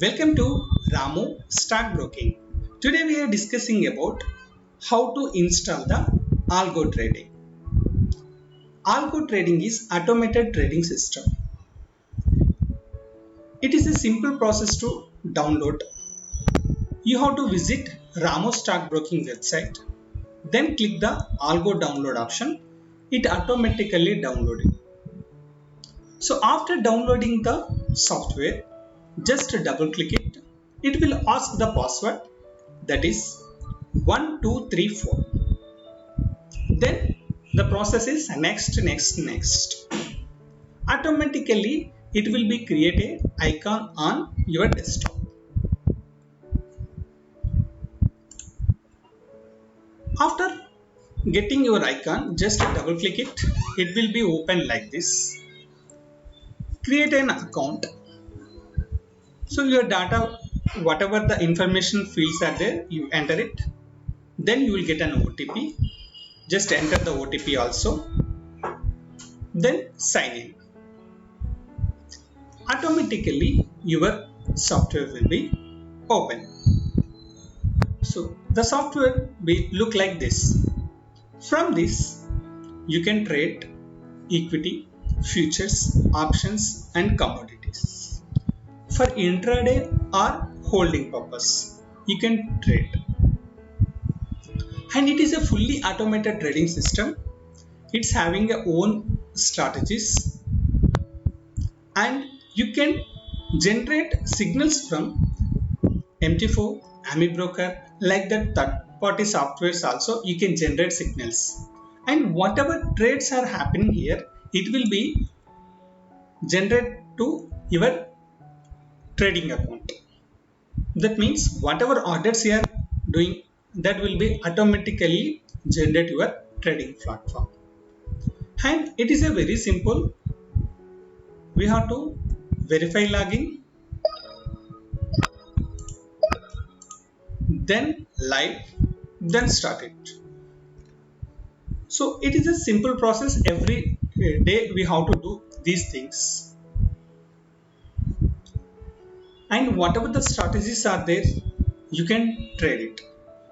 Welcome to Ramu Stockbroking. Today we are discussing about how to install the Algo Trading. Algo Trading is automated trading system. It is a simple process to download. You have to visit Ramu Stockbroking website, then click the Algo download option. It automatically downloaded. So after downloading the software, just double click it. It will ask the password, that is 1234. Then the process is next. Automatically it will be create a icon on your desktop. After getting your icon, just double click it. It will be open like this. Create an account. So your data, whatever the information fields are there, you enter it. Then you will get an OTP. Just enter the OTP also. Then sign in. Automatically your software will be open. So the software will look like this. From this you can trade equity, futures, options and commodities. For intraday or holding purpose you can trade. And it is a fully automated trading system. It's having a own strategies and you can generate signals from MT4, AmiBroker, like that third-party softwares also you can generate signals. And whatever trades are happening here, it will be generated to your trading account. That means whatever orders you are doing, that will be automatically generate your trading platform. And it is a very simple. We have to verify login, then live, then start it. So it is a simple process. Every day we have to do these things. And whatever the strategies are there, you can trade it.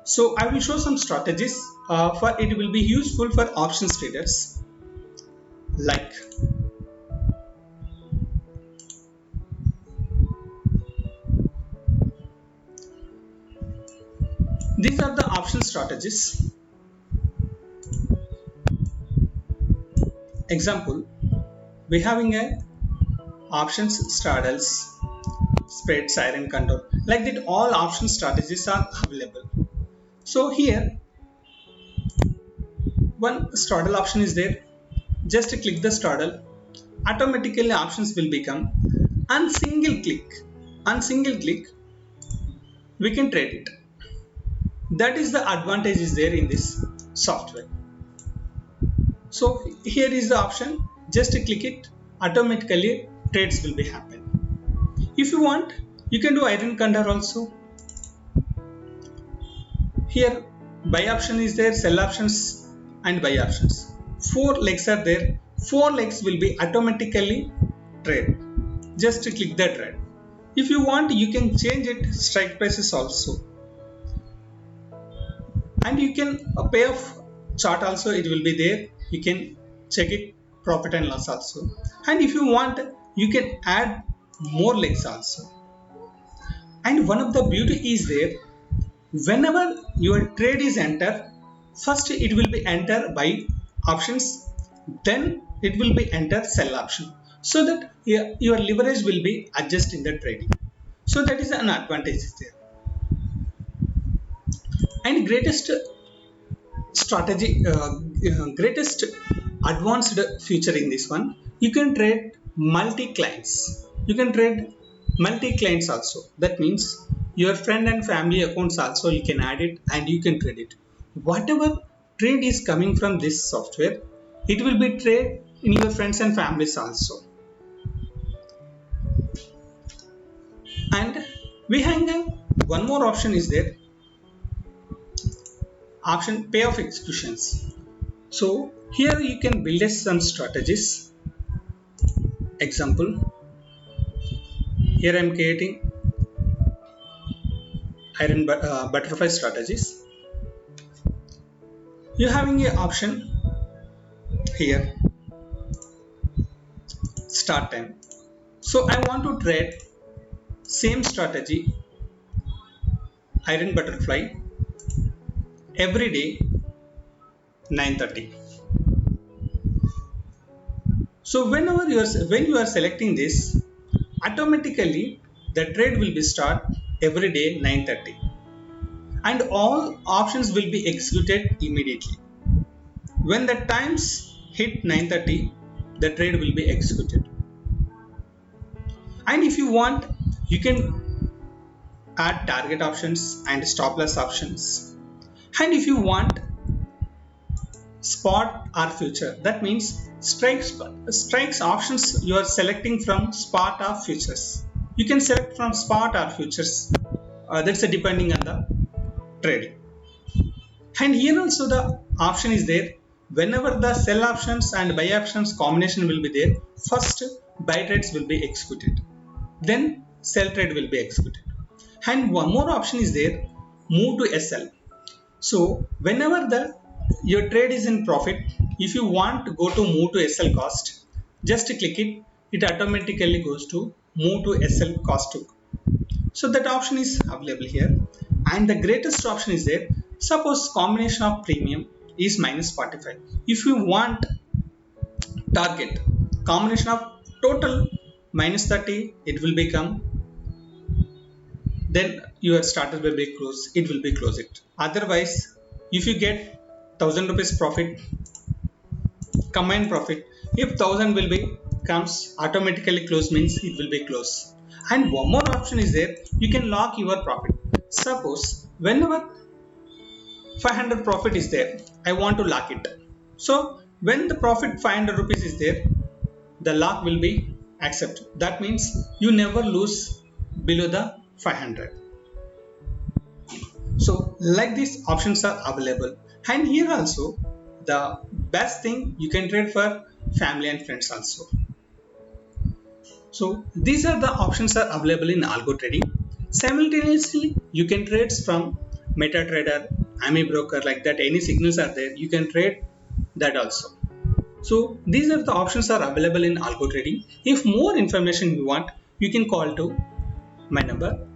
So I will show some strategies for it will be useful for options traders. Like these are the option strategies. Example, we having a options straddles, spread, siren control, like that all option strategies are available. So here one straddle option is there. Just click the straddle, automatically options will become, on single click we can trade it. That is the advantage is there in this software. So here is the option, just click it, automatically trades will be happen. If you want, you can do iron condor also. Here buy option is there, sell options and buy options. 4 legs are there. 4 legs will be automatically trade. Just click the trade. If you want, you can change it strike prices also. And you can pay off chart also, it will be there. You can check it profit and loss also. And if you want, you can add more legs also. And one of the beauty is there, whenever your trade is entered, first it will be entered by options, then it will be entered sell option, so that your leverage will be adjusted in the trading. So that is an advantage there. And greatest strategy, greatest advanced feature in this one, you can trade multi clients. You can trade multi clients also. That means your friend and family accounts also you can add it and you can trade it. Whatever trade is coming from this software, it will be trade in your friends and families also. And we have one more option is there, option payoff executions. So here you can build some strategies. Example, here I am creating butterfly strategies. You're having an option here, start time. So I want to trade same strategy, iron butterfly, every day 9:30. So when you are selecting this, automatically the trade will be start every day 9:30, and all options will be executed immediately. When the times hit 9:30, the trade will be executed. And if you want, you can add target options and stop loss options. And if you want spot or future, that means strikes options you are selecting from spot or futures. You can select from spot or futures. That's depending on the trading. And here also the option is there. Whenever the sell options and buy options combination will be there, first buy trades will be executed, then sell trade will be executed. And one more option is there, move to SL. So whenever your trade is in profit, if you want to go to move to SL cost, just click it. It automatically goes to move to SL cost to. So that option is available here. And the greatest option is there. Suppose combination of premium is minus 45. If you want target combination of total minus 30, it will become, then your starter will be closed, it will be close it. Otherwise, if you get 1000 rupees profit, combined profit, if 1000 will be comes automatically close, means it will be close. And one more option is there, you can lock your profit. Suppose whenever 500 profit is there, I want to lock it. So when the profit 500 rupees is there, the lock will be accepted. That means you never lose below the 500. So like these options are available. And here also the best thing, you can trade for family and friends also. So these are the options are available in algo trading. Simultaneously you can trade from MetaTrader, AmiBroker, like that. Any signals are there, you can trade that also. So these are the options are available in algo trading. If more information you want, you can call to my number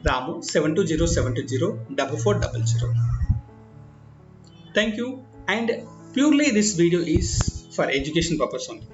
Ramu 7207204400. Thank you, and purely this video is for education purpose only.